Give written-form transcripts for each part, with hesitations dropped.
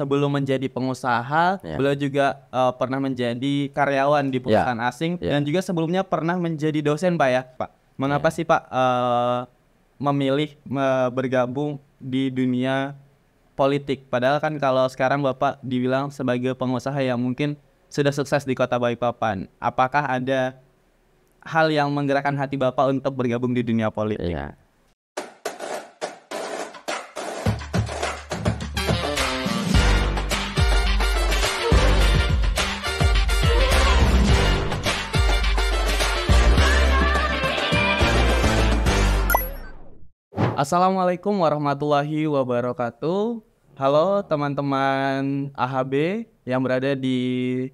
sebelum menjadi pengusaha, beliau juga pernah menjadi karyawan di perusahaan asing dan juga sebelumnya pernah menjadi dosen, Pak ya, Pak. Mengapa sih Pak memilih bergabung di dunia politik? Padahal kan kalau sekarang Bapak dibilang sebagai pengusaha yang mungkin sudah sukses di Kota Balikpapan. Apakah ada hal yang menggerakkan hati Bapak untuk bergabung di dunia politik? Iya. Assalamualaikum warahmatullahi wabarakatuh. Halo teman-teman AHB yang berada di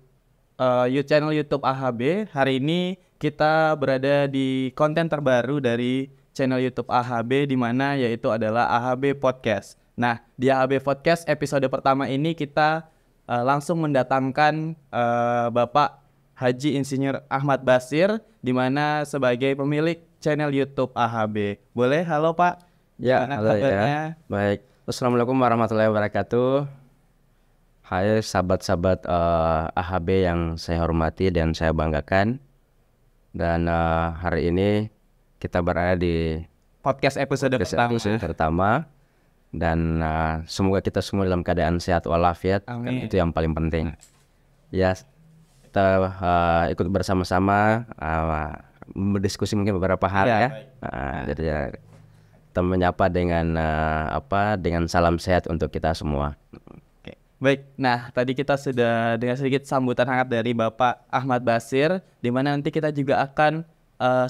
channel YouTube AHB. Hari ini kita berada di konten terbaru dari channel YouTube AHB, di mana yaitu adalah AHB Podcast. Nah, di AHB Podcast episode pertama ini kita langsung mendatangkan Bapak Haji Insinyur Ahmad Basir, di mana sebagai pemilik channel YouTube AHB. Boleh? Halo Pak. Ya, halo ya. Baik. Assalamualaikum warahmatullahi wabarakatuh. Hai sahabat-sahabat AHB yang saya hormati dan saya banggakan. Dan hari ini kita berada di podcast episode pertama. Dan semoga kita semua dalam keadaan sehat walafiat. Kan itu yang paling penting. Ya, kita ikut bersama-sama berdiskusi mungkin beberapa hal ya. Jadi kita menyapa dengan dengan salam sehat untuk kita semua. Oke. Baik, nah tadi kita sudah dengan sedikit sambutan hangat dari Bapak Ahmad Basir, di mana nanti kita juga akan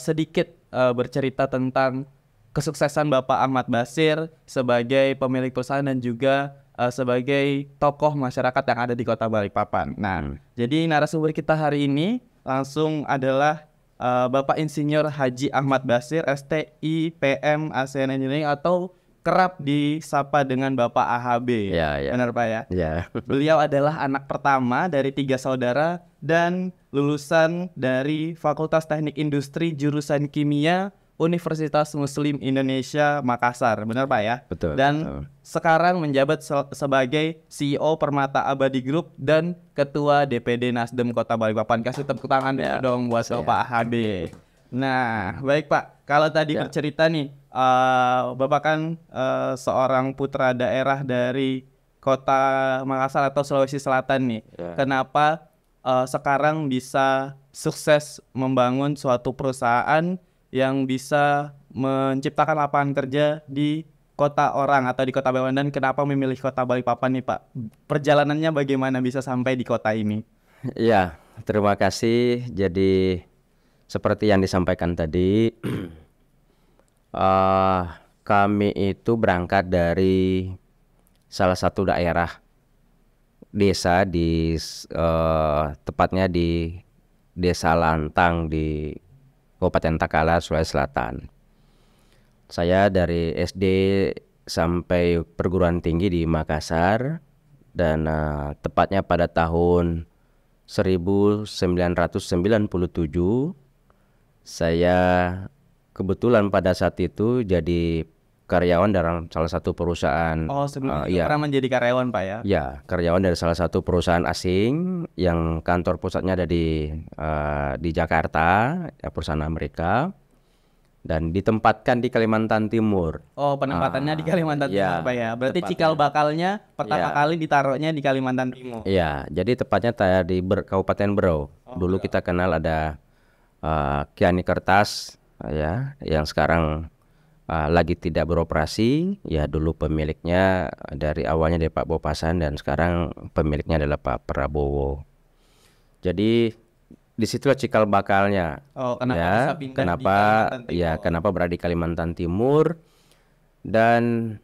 sedikit bercerita tentang kesuksesan Bapak Ahmad Basir sebagai pemilik perusahaan dan juga sebagai tokoh masyarakat yang ada di Kota Balikpapan. Nah, jadi narasumber kita hari ini langsung adalah Bapak Insinyur Haji Ahmad Basir, STI, PM, ASEAN Engineering, atau kerap disapa dengan Bapak AHB. Ya. Benar Pak ya? Ya. Beliau adalah anak pertama dari 3 saudara dan lulusan dari Fakultas Teknik Industri jurusan Kimia Universitas Muslim Indonesia Makassar. Benar Pak ya? Betul. Dan sekarang menjabat sebagai CEO Permata Abadi Group dan Ketua DPD Nasdem Kota Balikpapan. Kasih tepuk tangan dong buat Bapak AHB. Nah, baik Pak. Kalau tadi bercerita nih, Bapak kan seorang putra daerah dari Kota Makassar atau Sulawesi Selatan nih. Kenapa sekarang bisa sukses membangun suatu perusahaan yang bisa menciptakan lapangan kerja di kota orang atau di Kota Balikpapan, dan kenapa memilih Kota Balikpapan nih Pak? Perjalanannya bagaimana bisa sampai di kota ini? Ya, terima kasih. Jadi seperti yang disampaikan tadi, kami itu berangkat dari salah satu daerah desa tepatnya di Desa Lantang di Kabupaten Takala, Sulawesi Selatan. Saya dari SD sampai perguruan tinggi di Makassar, dan tepatnya pada tahun 1997 saya kebetulan pada saat itu jadi karyawan dalam salah satu perusahaan. Oh, sebelumnya pernah menjadi karyawan Pak ya? Ya, karyawan dari salah satu perusahaan asing yang kantor pusatnya ada di Jakarta, ya, perusahaan Amerika, dan ditempatkan di Kalimantan Timur. Oh, penempatannya di Kalimantan Timur Pak ya? Berarti cikal bakalnya pertama kali ditaruhnya di Kalimantan Timur. Iya, jadi tepatnya di Kabupaten Berau. Dulu kita kenal ada Kiani Kertas, ya, yang sekarang lagi tidak beroperasi. Ya, dulu pemiliknya dari awalnya dari Pak Bopasan dan sekarang pemiliknya adalah Pak Prabowo. Jadi disitulah cikal bakalnya. Oh, kenapa bisa pindah kenapa berada di Kalimantan Timur? Dan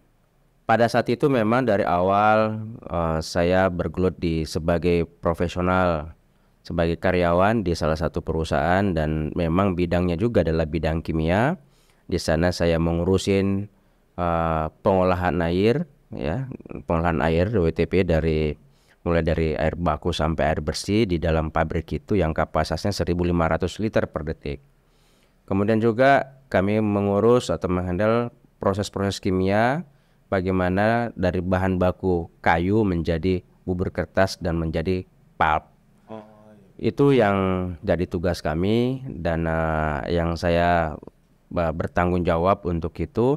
pada saat itu memang dari awal saya bergelut sebagai profesional, sebagai karyawan di salah satu perusahaan, dan memang bidangnya juga adalah bidang kimia. Di sana saya mengurusin pengolahan air, ya, pengolahan air WTP mulai dari air baku sampai air bersih di dalam pabrik itu yang kapasitasnya 1.500 liter per detik. Kemudian juga kami mengurus atau menghandle proses-proses kimia bagaimana dari bahan baku kayu menjadi bubur kertas dan menjadi pulp. Itu yang jadi tugas kami dan yang saya bertanggung jawab untuk itu,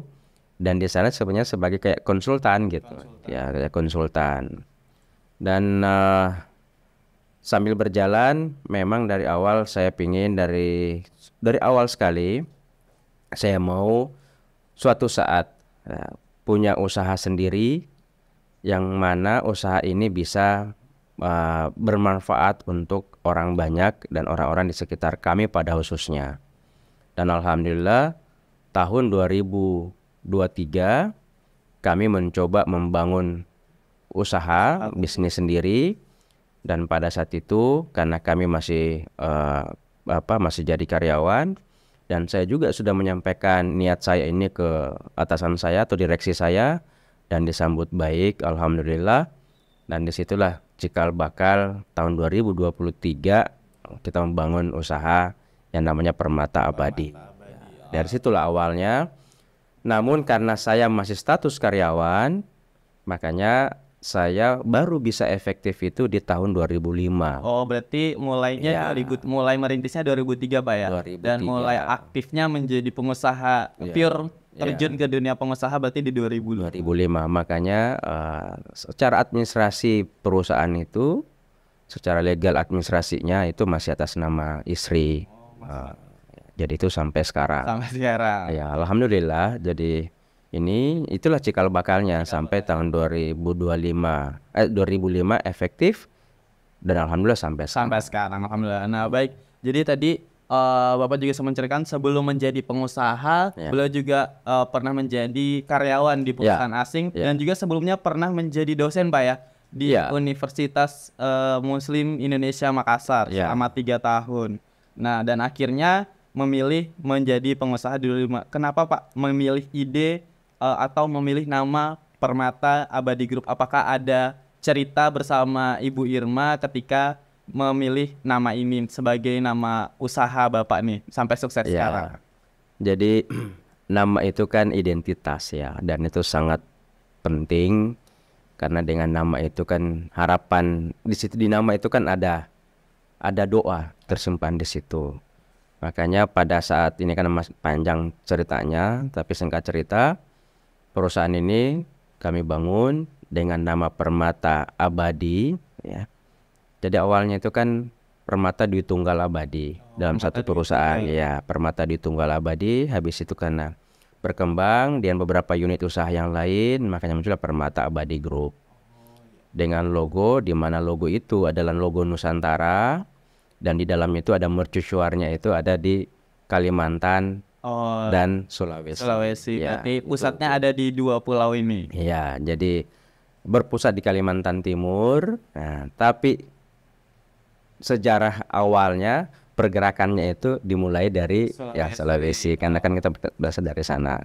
dan di sana sebenarnya sebagai kayak konsultan gitu. Ya, kayak konsultan. Dan sambil berjalan memang dari awal saya pingin dari awal sekali saya mau suatu saat punya usaha sendiri yang mana usaha ini bisa bermanfaat untuk orang banyak dan orang-orang di sekitar kami pada khususnya. Dan alhamdulillah tahun 2023 kami mencoba membangun usaha bisnis sendiri, dan pada saat itu karena kami masih masih jadi karyawan, dan saya juga sudah menyampaikan niat saya ini ke atasan saya atau direksi saya, dan disambut baik alhamdulillah. Dan disitulah cikal bakal tahun 2023 kita membangun usaha yang namanya Permata Abadi. Dari situlah awalnya. Namun karena saya masih status karyawan, makanya saya baru bisa efektif itu di tahun 2005. Oh, berarti mulainya mulai merintisnya 2003 Pak ya? 2003. Dan mulai aktifnya menjadi pengusaha pure terjun ke dunia pengusaha berarti di 2005. Makanya secara administrasi perusahaan itu, secara legal administrasinya itu masih atas nama istri. Jadi itu sampai sekarang. Ya, alhamdulillah. Jadi itulah cikal bakalnya sampai tahun 2005 efektif, dan alhamdulillah sampai sekarang. Alhamdulillah. Nah, baik. Jadi tadi Bapak juga menceritakan sebelum menjadi pengusaha, beliau juga pernah menjadi karyawan di perusahaan asing, dan juga sebelumnya pernah menjadi dosen Pak ya di Universitas Muslim Indonesia Makassar selama 3 tahun. Nah, dan akhirnya memilih menjadi pengusaha di 2005. Kenapa Pak memilih ide atau memilih nama Permata Abadi Group? Apakah ada cerita bersama Ibu Irma ketika memilih nama ini sebagai nama usaha Bapak nih sampai sukses sekarang? Jadi nama itu kan identitas ya, dan itu sangat penting karena dengan nama itu kan harapan di situ, di nama itu kan ada doa tersimpan di situ. Makanya pada saat ini kan panjang ceritanya, tapi singkat cerita, perusahaan ini kami bangun dengan nama Permata Abadi ya. Jadi awalnya itu kan Permata Dwi Tunggal Abadi dalam satu perusahaan ya, Permata Dwi Tunggal Abadi. Habis itu karena berkembang dengan beberapa unit usaha yang lain, makanya muncullah Permata Abadi Group dengan logo, di mana logo itu adalah logo Nusantara, dan di dalam itu ada mercusuarnya itu ada di Kalimantan dan Sulawesi. Ya, berarti pusatnya ada di 2 pulau ini. Ya, jadi berpusat di Kalimantan Timur. Nah, tapi sejarah awalnya pergerakannya itu dimulai dari Sulawesi, karena kan kita berasal dari sana.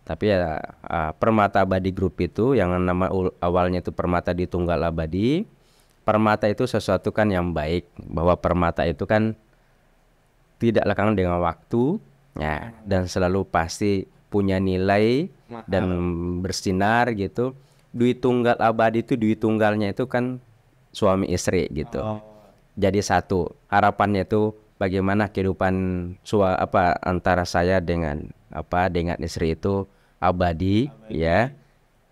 Tapi ya Permata Abadi Group itu yang nama awalnya itu Permata Dwi Tunggal Abadi. Permata itu sesuatu kan yang baik, bahwa permata itu kan tidak lekang dengan waktu ya, dan selalu pasti punya nilai dan bersinar gitu. Dwi Tunggal Abadi itu, Dwi Tunggalnya itu kan suami istri gitu. Jadi satu, harapannya itu bagaimana kehidupan antara saya dengan istri itu abadi ya.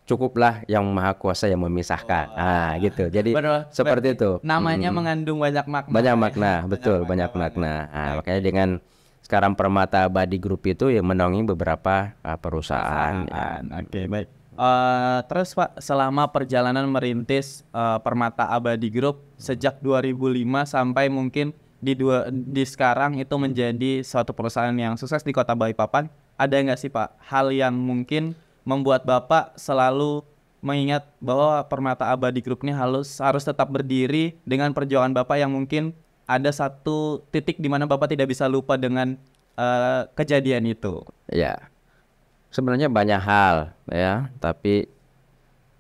Cukuplah Yang Maha Kuasa yang memisahkan. Gitu. Jadi seperti itu. Namanya mengandung banyak makna. Banyak makna, betul, banyak makna. Makanya dengan sekarang Permata Abadi Group itu yang menaungi beberapa perusahaan. Oke, baik. Terus Pak, selama perjalanan merintis Permata Abadi Group sejak 2005 sampai mungkin di sekarang itu menjadi suatu perusahaan yang sukses di Kota Balikpapan, ada nggak sih Pak hal yang mungkin membuat Bapak selalu mengingat bahwa Permata Abadi Group ini harus tetap berdiri dengan perjuangan Bapak, yang mungkin ada satu titik di mana Bapak tidak bisa lupa dengan kejadian itu? Ya, sebenarnya banyak hal ya, tapi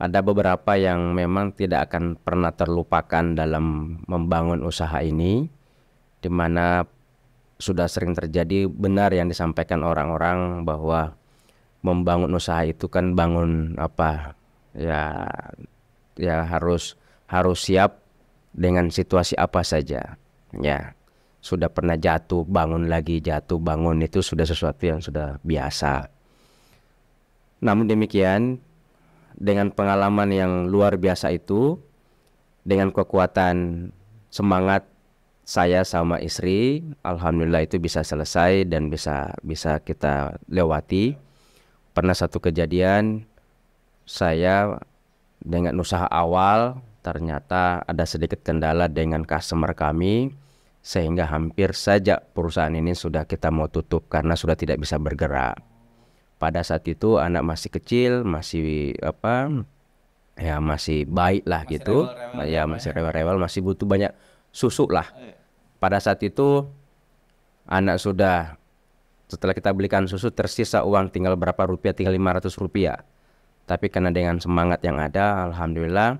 ada beberapa yang memang tidak akan pernah terlupakan dalam membangun usaha ini, di mana sudah sering terjadi benar yang disampaikan orang-orang bahwa membangun usaha itu kan bangun apa ya, ya harus siap dengan situasi apa saja. Ya, sudah pernah jatuh bangun lagi, jatuh bangun, itu sudah sesuatu yang sudah biasa. Namun demikian, dengan pengalaman yang luar biasa itu, dengan kekuatan semangat saya sama istri, alhamdulillah itu bisa selesai dan bisa kita lewati. Pernah satu kejadian, saya dengan usaha awal ternyata ada sedikit kendala dengan customer kami, sehingga hampir saja perusahaan ini sudah kita mau tutup karena sudah tidak bisa bergerak. Pada saat itu anak masih kecil, masih apa ya, masih baik lah Masih gitu, rewel-rewel ya gitu, masih rewel-rewel, masih butuh banyak susu lah. Pada saat itu anak sudah, setelah kita belikan susu tersisa uang tinggal berapa rupiah, tinggal 500 rupiah. Tapi karena dengan semangat yang ada, alhamdulillah,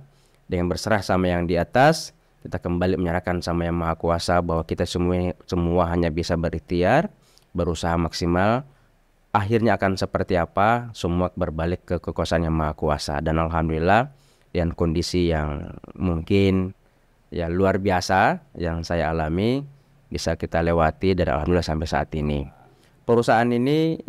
dengan berserah sama yang di atas, kita kembali menyerahkan sama yang Maha Kuasa bahwa kita semua hanya bisa berikhtiar, berusaha maksimal. Akhirnya akan seperti apa, semua berbalik ke kekuasaan yang Maha Kuasa. Dan alhamdulillah, dengan kondisi yang mungkin ya luar biasa yang saya alami, bisa kita lewati dan alhamdulillah sampai saat ini. Perusahaan ini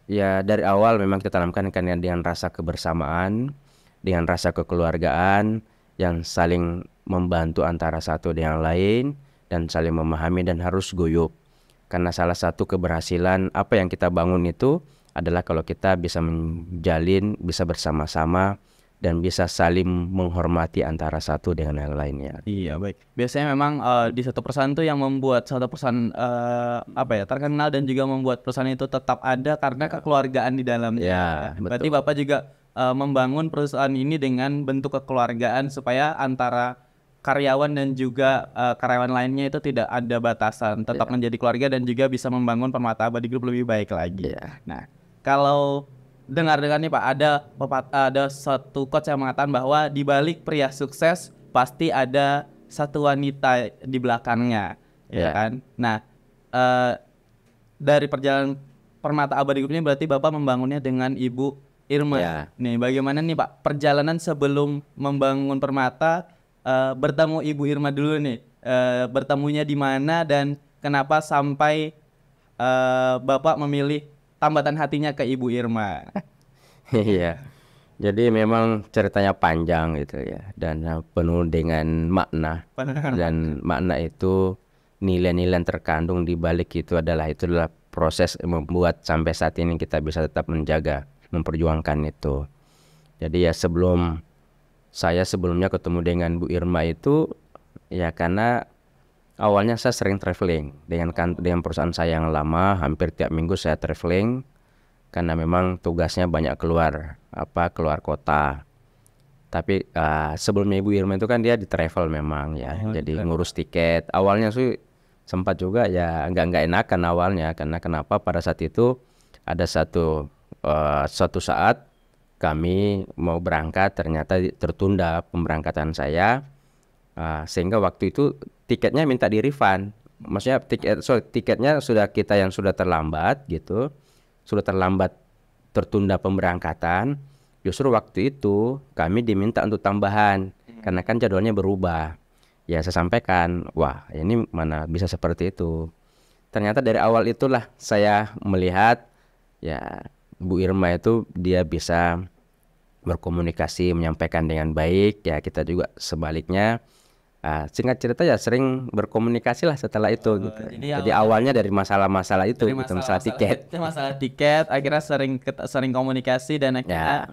ya dari awal memang kita tanamkan kan dengan rasa kebersamaan, dengan rasa kekeluargaan yang saling membantu antara satu dengan lain dan saling memahami dan harus guyup. Karena salah satu keberhasilan apa yang kita bangun itu adalah kalau kita bisa menjalin, bisa bersama-sama dan bisa saling menghormati antara satu dengan yang lainnya. Iya, baik. Biasanya memang di satu perusahaan tuh yang membuat satu perusahaan apa ya, terkenal dan juga membuat perusahaan itu tetap ada karena kekeluargaan di dalamnya. Ya, Berarti betul. Bapak juga membangun perusahaan ini dengan bentuk kekeluargaan supaya antara karyawan dan juga karyawan lainnya itu tidak ada batasan, tetap menjadi keluarga dan juga bisa membangun Permata Abadi Group lebih baik lagi. Ya. Nah, kalau dengar-dengar nih Pak, ada satu quotes yang mengatakan bahwa di balik pria sukses pasti ada satu wanita di belakangnya, ya Ya. kan? Nah, dari perjalanan Permata Abadi Group ini berarti Bapak membangunnya dengan Ibu Irma. Ya. Nih, bagaimana nih Pak perjalanan sebelum membangun Permata, bertemu Ibu Irma dulu nih, bertemunya di mana dan kenapa sampai Bapak memilih tambatan hatinya ke Ibu Irma? Iya. Jadi memang ceritanya panjang gitu ya, dan penuh dengan makna. Dan makna itu, nilai-nilai yang terkandung di balik itulah proses membuat sampai saat ini kita bisa tetap menjaga, memperjuangkan itu. Jadi ya saya sebelumnya ketemu dengan Bu Irma itu ya karena awalnya saya sering traveling dengan perusahaan saya yang lama, hampir tiap minggu saya traveling karena memang tugasnya banyak keluar kota. Tapi sebelumnya Ibu Irma itu kan dia di travel memang ya, jadi ngurus tiket. Awalnya sih sempat juga ya nggak enakan awalnya, karena kenapa pada saat itu ada suatu saat kami mau berangkat, ternyata tertunda pemberangkatan saya, sehingga waktu itu tiketnya minta di refund. Maksudnya tiketnya yang sudah terlambat gitu, sudah terlambat, tertunda pemberangkatan. Justru waktu itu kami diminta untuk tambahan karena kan jadwalnya berubah. Ya saya sampaikan, wah ini mana bisa seperti itu. Ternyata dari awal itulah saya melihat ya Bu Irma itu dia bisa berkomunikasi, menyampaikan dengan baik. Ya kita juga sebaliknya. Singkat cerita ya sering berkomunikasi lah setelah itu gitu. Jadi awalnya dari masalah-masalah itu, gitu, masalah tiket. Masalah tiket, akhirnya sering komunikasi dan akhirnya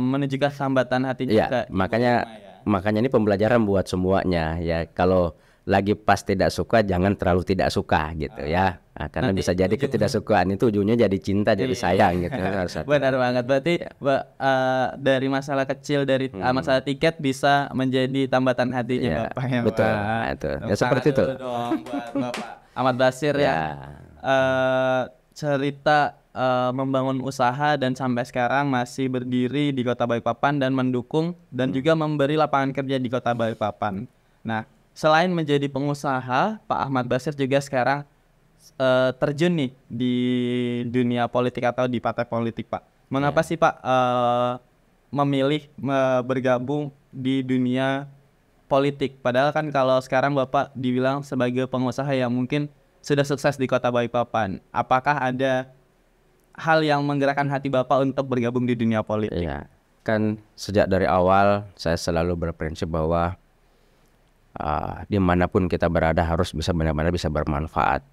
menunjukkan hambatan hatinya Ya, ke Ibu Irma ya. makanya ini pembelajaran buat semuanya ya. Kalau lagi pas tidak suka, jangan terlalu tidak suka gitu ya. Karena Nanti bisa jadi ketidaksukaan itu ujungnya jadi cinta, jadi sayang gitu. Harus hati. Benar banget. Berarti dari masalah kecil, dari masalah tiket bisa menjadi tambatan hatinya Ya, Bapak ya, betul. Pak. Nah, itu. Ya, Tepuk seperti tangan itu. dulu dong buat Bapak Ahmad Basir ya. Ya. Cerita membangun usaha dan sampai sekarang masih berdiri di Kota Balikpapan dan mendukung dan juga memberi lapangan kerja di Kota Balikpapan. Nah, selain menjadi pengusaha, Pak Ahmad Basir juga sekarang terjun nih di dunia politik atau di partai politik, Pak. Mengapa sih Pak memilih bergabung di dunia politik? Padahal kan kalau sekarang Bapak dibilang sebagai pengusaha yang mungkin sudah sukses di Kota Balikpapan. Apakah ada hal yang menggerakkan hati Bapak untuk bergabung di dunia politik? Iya, kan sejak dari awal saya selalu berprinsip bahwa dimanapun kita berada harus bisa benar-benar bisa bermanfaat,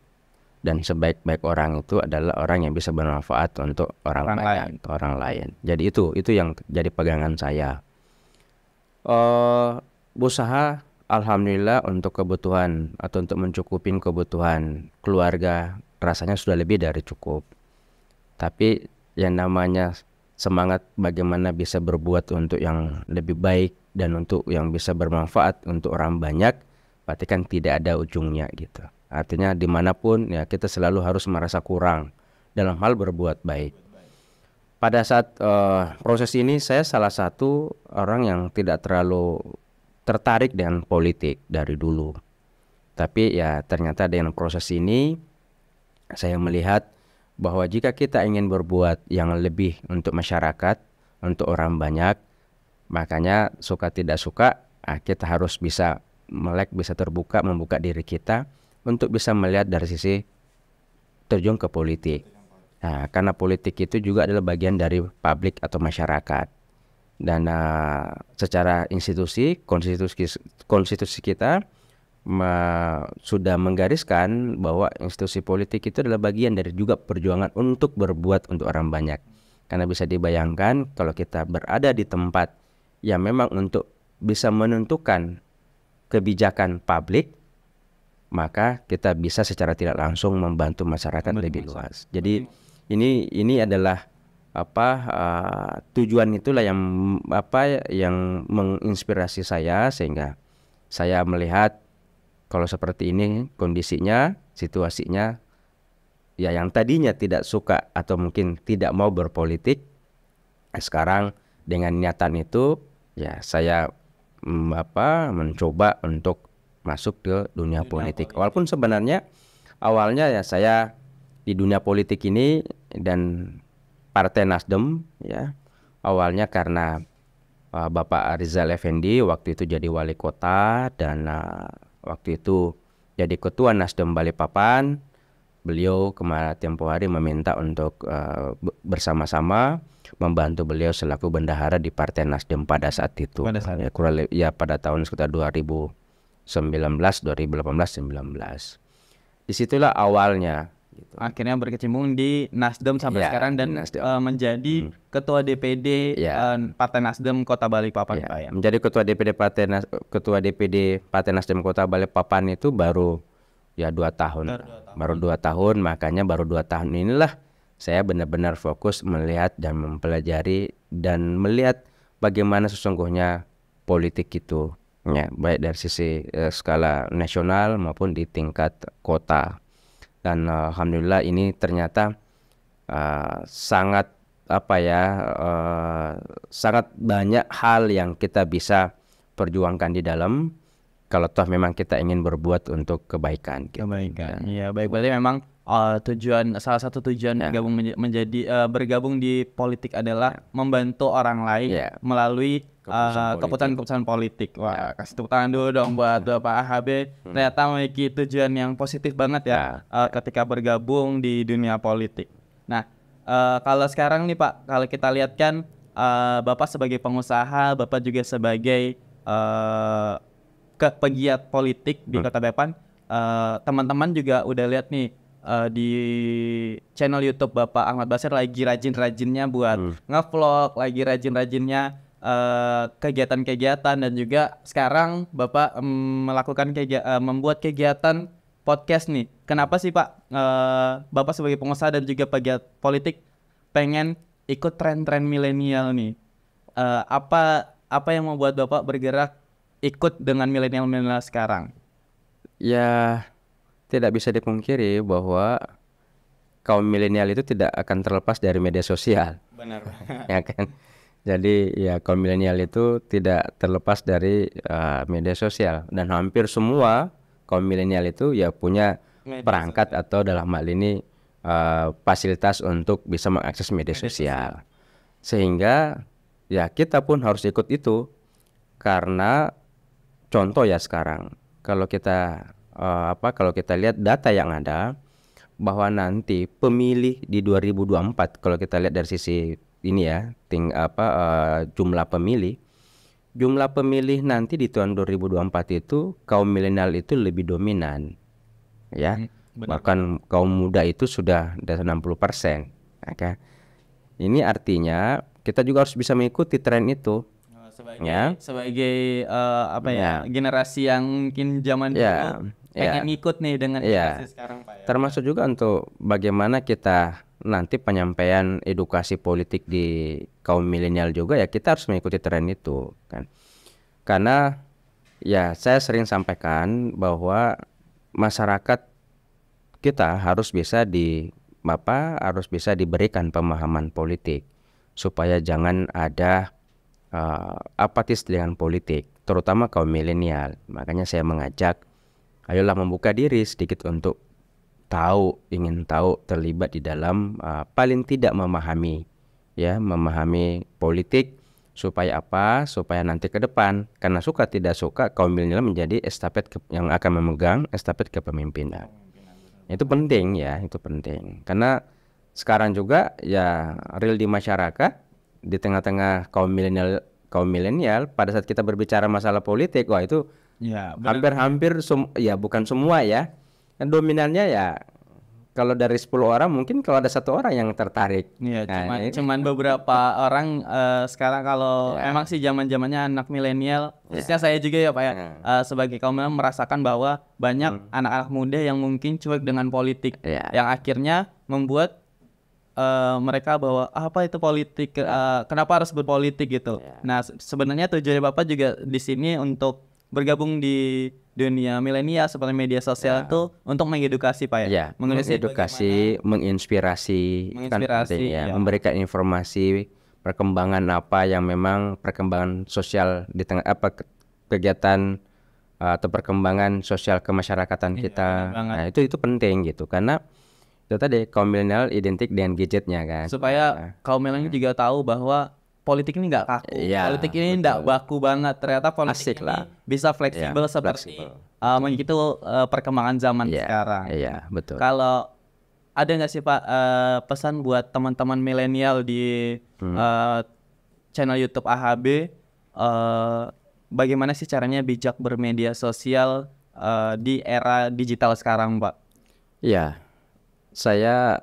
dan sebaik-baik orang itu adalah orang yang bisa bermanfaat untuk orang lain, orang lain. Jadi itu yang jadi pegangan saya. Usaha alhamdulillah untuk kebutuhan atau untuk mencukupin kebutuhan keluarga rasanya sudah lebih dari cukup. Tapi yang namanya semangat bagaimana bisa berbuat untuk yang lebih baik dan untuk yang bisa bermanfaat untuk orang banyak, berarti kan tidak ada ujungnya gitu. Artinya dimanapun ya kita selalu harus merasa kurang dalam hal berbuat baik. Pada saat proses ini saya salah satu orang yang tidak terlalu tertarik dengan politik dari dulu. Tapi ya ternyata dengan proses ini saya melihat bahwa jika kita ingin berbuat yang lebih untuk masyarakat, untuk orang banyak, makanya suka tidak suka kita harus bisa melek, bisa terbuka, membuka diri kita untuk bisa melihat dari sisi terjun ke politik. Nah, karena politik itu juga adalah bagian dari publik atau masyarakat. Dan secara konstitusi kita sudah menggariskan bahwa institusi politik itu adalah bagian dari juga perjuangan untuk berbuat untuk orang banyak. Karena bisa dibayangkan kalau kita berada di tempat yang memang untuk bisa menentukan kebijakan publik, maka kita bisa secara tidak langsung membantu masyarakat lebih luas. Jadi ini adalah tujuan itulah yang menginspirasi saya, sehingga saya melihat kalau seperti ini kondisinya, situasinya, ya yang tadinya tidak suka atau mungkin tidak mau berpolitik, sekarang dengan niatan itu ya saya mencoba untuk masuk ke dunia politik. Walaupun sebenarnya awalnya ya saya di dunia politik ini dan Partai Nasdem ya awalnya karena Bapak Rizal Effendi waktu itu jadi wali kota dan waktu itu jadi ketua Nasdem Balikpapan. Beliau kemarin tempo hari meminta untuk bersama-sama membantu beliau selaku bendahara di Partai Nasdem pada saat itu. Pada tahun sekitar 2018, 2019. Disitulah awalnya. Gitu. Akhirnya berkecimpung di Nasdem sampai sekarang dan menjadi ketua DPD Partai Nasdem Kota Balikpapan. Menjadi ketua DPD Partai Nasdem Kota Balikpapan itu baru 2 tahun. Baru 2 tahun, makanya baru 2 tahun inilah saya benar-benar fokus melihat dan mempelajari dan melihat bagaimana sesungguhnya politik itu ya, baik dari sisi skala nasional maupun di tingkat kota. Dan alhamdulillah ini ternyata sangat sangat banyak hal yang kita bisa perjuangkan di dalam kalau toh memang kita ingin berbuat untuk kebaikan. Iya, baik. Berarti memang salah satu tujuan bergabung di politik adalah membantu orang lain melalui keputusan-keputusan politik. Wah, kasih tepuk tangan dulu dong buat Bapak AHB. Ternyata memiliki tujuan yang positif banget ya ketika bergabung di dunia politik. Nah, kalau sekarang nih Pak, kalau kita lihat kan Bapak sebagai pengusaha, Bapak juga sebagai pegiat politik di Kota Balikpapan. Teman-teman juga udah lihat nih di channel YouTube Bapak Ahmad Basir lagi rajin-rajinnya buat ngevlog, lagi rajin-rajinnya kegiatan-kegiatan, dan juga sekarang Bapak membuat kegiatan podcast nih. Kenapa sih Pak Bapak sebagai pengusaha dan juga pegiat politik pengen ikut tren-tren milenial nih? Apa yang membuat Bapak bergerak ikut dengan milenial-milenial sekarang? Ya, tidak bisa dipungkiri bahwa kaum milenial itu tidak akan terlepas dari media sosial. Benar. Ya kan? Jadi ya kaum milenial itu tidak terlepas dari media sosial, dan hampir semua kaum milenial itu ya punya perangkat atau dalam hal ini fasilitas untuk bisa mengakses media sosial. Sehingga ya kita pun harus ikut itu, karena contoh ya sekarang kalau kita kalau kita lihat data yang ada, bahwa nanti pemilih di 2024, kalau kita lihat dari sisi ini ya, jumlah pemilih nanti di tahun 2024 itu kaum milenial itu lebih dominan, ya. Benar. Bahkan kaum muda itu sudah di atas 60%. Oke. Ini artinya kita juga harus bisa mengikuti tren itu. Sebagai apa ya, Ya. generasi yang mungkin zaman Ya, dulu ya. pengen ikut nih dengan Ya. generasi sekarang Pak ya. Termasuk juga untuk bagaimana kita nanti penyampaian edukasi politik di kaum milenial juga, ya kita harus mengikuti tren itu kan. Karena ya saya sering sampaikan bahwa masyarakat kita harus bisa harus bisa diberikan pemahaman politik supaya jangan ada apatis dengan politik, terutama kaum milenial. Makanya saya mengajak, ayolah membuka diri sedikit untuk ingin tahu, terlibat di dalam paling tidak memahami politik, supaya apa? Supaya nanti ke depan, karena suka tidak suka kaum milenial menjadi yang akan memegang estafet kepemimpinan. Itu penting ya, itu penting. Karena sekarang juga ya real di masyarakat, di tengah-tengah kaum milenial pada saat kita berbicara masalah politik, wah itu Ya, benar. hampir ya bukan semua ya. Dan dominannya ya kalau dari 10 orang mungkin kalau ada 1 orang yang tertarik. Iya, Nah, cuman beberapa orang sekarang kalau Ya. emang sih zaman-zamannya anak milenial, khususnya saya juga ya Pak ya, sebagai kaum milenial merasakan bahwa banyak anak-anak muda yang mungkin cuek dengan politik, Ya. yang akhirnya membuat mereka bahwa apa itu politik, kenapa harus berpolitik gitu. Nah, sebenarnya tujuan Bapak juga di sini untuk bergabung di dunia milenial seperti media sosial itu untuk mengedukasi Pak ya. Ya, mengedukasi, menginspirasi, kan penting ya, memberikan informasi perkembangan apa yang memang perkembangan sosial di tengah kegiatan atau perkembangan sosial kemasyarakatan kita. Nah, itu penting gitu, karena itu tadi kaum milenial identik dengan gadgetnya kan. Supaya kaum milenial juga tahu bahwa politik ini nggak kaku, politik ini nggak baku banget. Ternyata politik ini bisa fleksibel seperti mengikuti perkembangan zaman sekarang. Iya, betul. Kalau ada nggak sih Pak pesan buat teman-teman milenial di channel YouTube AHB, bagaimana sih caranya bijak bermedia sosial di era digital sekarang Pak? Iya, saya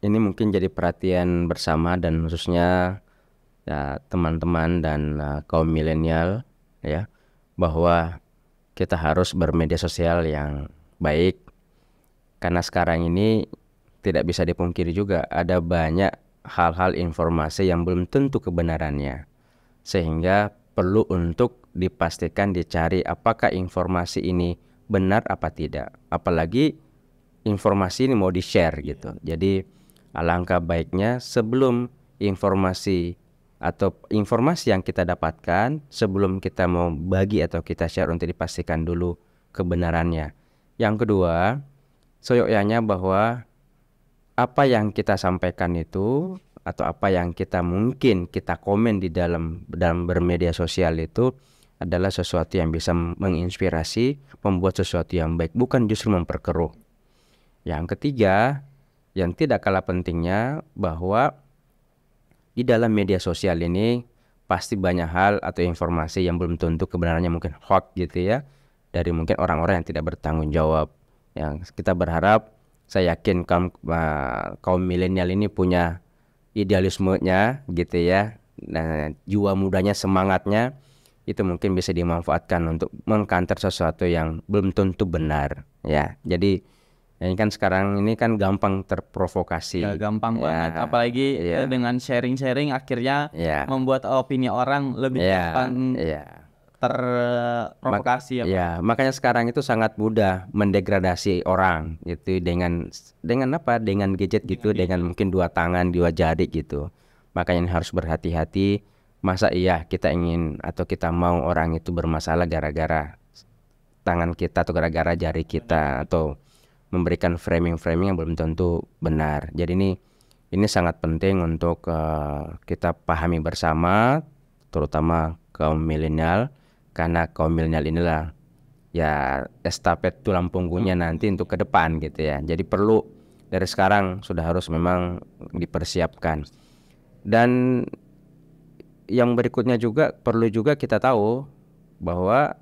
ini mungkin jadi perhatian bersama dan khususnya ya teman-teman dan kaum milenial ya, bahwa kita harus bermedia sosial yang baik, karena sekarang ini tidak bisa dipungkiri juga ada banyak hal-hal informasi yang belum tentu kebenarannya, sehingga perlu untuk dipastikan, dicari apakah informasi ini benar apa tidak, apalagi informasi ini mau di-share gitu. Jadi alangkah baiknya sebelum informasi yang kita dapatkan, sebelum kita mau bagi atau kita share, untuk dipastikan dulu kebenarannya. Yang kedua, seyogyanya bahwa apa yang kita sampaikan itu atau apa yang mungkin kita komen di dalam bermedia sosial itu adalah sesuatu yang bisa menginspirasi, membuat sesuatu yang baik, bukan justru memperkeruh. Yang ketiga, yang tidak kalah pentingnya, bahwa di dalam media sosial ini pasti banyak hal atau informasi yang belum tentu kebenarannya, mungkin hoax gitu ya, dari mungkin orang-orang yang tidak bertanggung jawab. Yang kita berharap, saya yakin kaum milenial ini punya idealismenya gitu ya, nah, jiwa mudanya, semangatnya itu mungkin bisa dimanfaatkan untuk mengkanter sesuatu yang belum tentu benar ya. Jadi ini kan sekarang ini kan gampang terprovokasi. Ya, gampang banget, apalagi dengan sharing-sharing akhirnya membuat opini orang lebih gampang terprovokasi ya. Makanya sekarang itu sangat mudah mendegradasi orang gitu dengan gadget gitu, dengan mungkin 2 tangan 2 jari gitu. Makanya harus berhati-hati. Masa iya kita ingin atau kita mau orang itu bermasalah gara-gara tangan kita atau gara-gara jari kita, atau memberikan framing yang belum tentu benar. Jadi ini ini sangat penting untuk kita pahami bersama, terutama kaum milenial, karena kaum milenial inilah ya estafet tulang punggungnya nanti untuk ke depan gitu ya. Jadi perlu dari sekarang sudah harus memang dipersiapkan. Dan yang berikutnya juga perlu juga kita tahu bahwa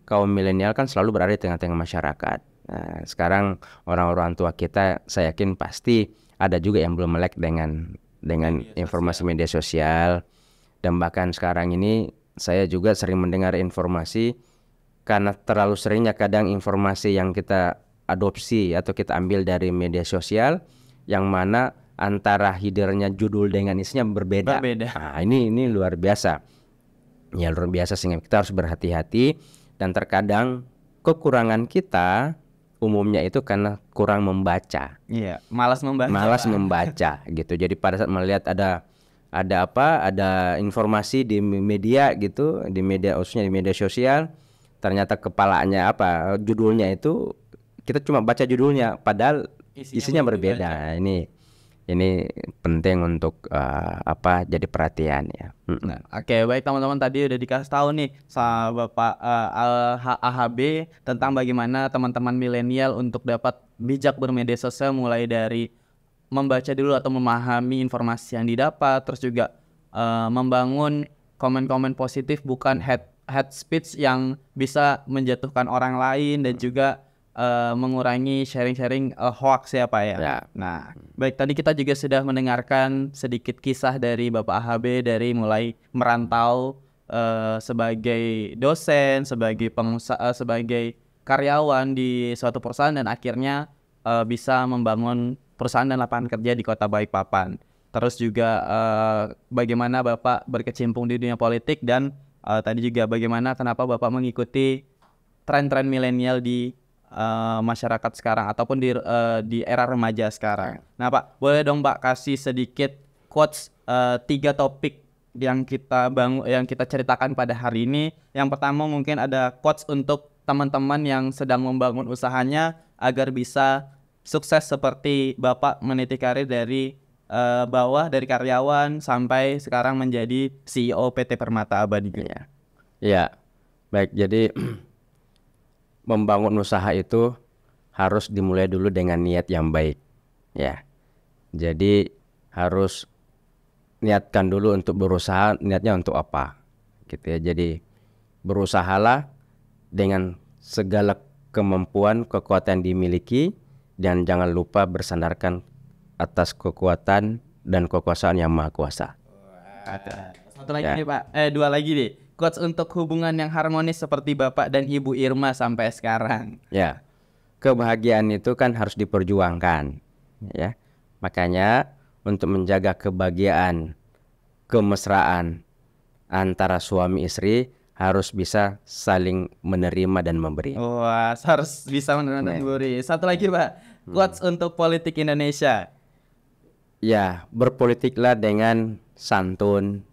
kaum milenial kan selalu berada di tengah-tengah masyarakat. Nah, sekarang orang-orang tua kita saya yakin pasti ada juga yang belum melek dengan informasi media sosial. Dan bahkan sekarang ini saya juga sering mendengar informasi karena terlalu seringnya kadang informasi yang kita adopsi atau kita ambil dari media sosial yang mana antara headernya judul dengan isinya berbeda. Nah, ini luar biasa. Ya luar biasa sehingga kita harus berhati-hati dan terkadang kekurangan kita umumnya itu karena kurang membaca. Iya, malas membaca. Malas membaca gitu. Jadi pada saat melihat ada informasi di media gitu, di media khususnya di media sosial, ternyata kepalanya judulnya itu kita cuma baca judulnya padahal isinya berbeda. Ini penting untuk jadi perhatian ya. Nah, oke, baik teman-teman, tadi udah dikasih tahu nih sama Bapak AHB tentang bagaimana teman-teman milenial untuk dapat bijak bermedia sosial, mulai dari membaca dulu atau memahami informasi yang didapat, terus juga membangun komen-komen positif, bukan hate speech yang bisa menjatuhkan orang lain, dan juga mengurangi sharing-sharing hoax ya Pak ya. Nah, baik, tadi kita juga sudah mendengarkan sedikit kisah dari Bapak AHB dari mulai merantau sebagai dosen, sebagai pengusaha, sebagai karyawan di suatu perusahaan, dan akhirnya bisa membangun perusahaan dan lapangan kerja di Kota Balikpapan. Terus juga bagaimana Bapak berkecimpung di dunia politik, dan tadi juga bagaimana kenapa Bapak mengikuti tren-tren milenial di masyarakat sekarang ataupun di era remaja sekarang. Nah Pak, boleh dong Pak kasih sedikit quotes 3 topik yang kita ceritakan pada hari ini. Yang pertama mungkin ada quotes untuk teman-teman yang sedang membangun usahanya agar bisa sukses seperti Bapak meniti karir dari bawah, dari karyawan sampai sekarang menjadi CEO PT Permata Abadi. Ya, baik. Jadi membangun usaha itu harus dimulai dulu dengan niat yang baik ya. Jadi harus niatkan dulu untuk berusaha, niatnya untuk apa gitu ya. Jadi berusahalah dengan segala kemampuan, kekuatan dimiliki, dan jangan lupa bersandarkan atas kekuatan dan kekuasaan yang maha kuasa. Satu lagi nih Pak, 2 lagi nih. Quotes untuk hubungan yang harmonis seperti Bapak dan Ibu Irma sampai sekarang. Ya, kebahagiaan itu kan harus diperjuangkan ya. Makanya untuk menjaga kebahagiaan, kemesraan antara suami istri harus bisa saling menerima dan memberi. Wah, harus bisa menerima dan memberi. Satu lagi Pak, quotes untuk politik Indonesia. Ya, berpolitiklah dengan santun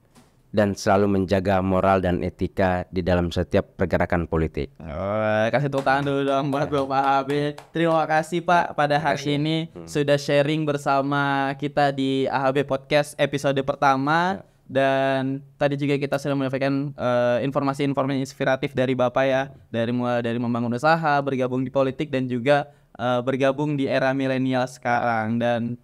dan selalu menjaga moral dan etika di dalam setiap pergerakan politik. Kasih tepuk tangan dulu dong buat Bapak AHB. Terima kasih Pak pada hari ini sudah sharing bersama kita di AHB Podcast episode pertama. Dan tadi juga kita sudah mendapatkan informasi-informasi inspiratif dari Bapak ya, mulai dari membangun usaha, bergabung di politik, dan juga bergabung di era milenial sekarang. Dan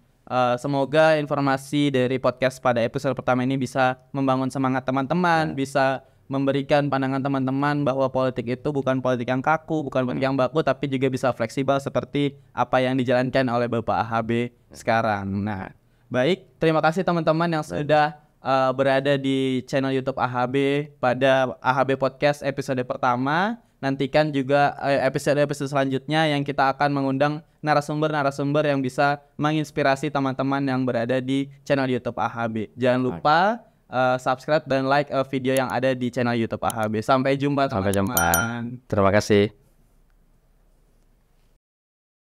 semoga informasi dari podcast pada episode pertama ini bisa membangun semangat teman-teman, bisa memberikan pandangan teman-teman bahwa politik itu bukan politik yang kaku, bukan politik yang baku, tapi juga bisa fleksibel seperti apa yang dijalankan oleh Bapak AHB sekarang. Nah, baik, terima kasih teman-teman yang sudah berada di channel YouTube AHB pada AHB Podcast episode pertama. Nantikan juga episode-episode selanjutnya yang kita akan mengundang narasumber-narasumber yang bisa menginspirasi teman-teman yang berada di channel YouTube AHB. Jangan lupa subscribe dan like video yang ada di channel YouTube AHB. Sampai jumpa teman-teman. Terima kasih.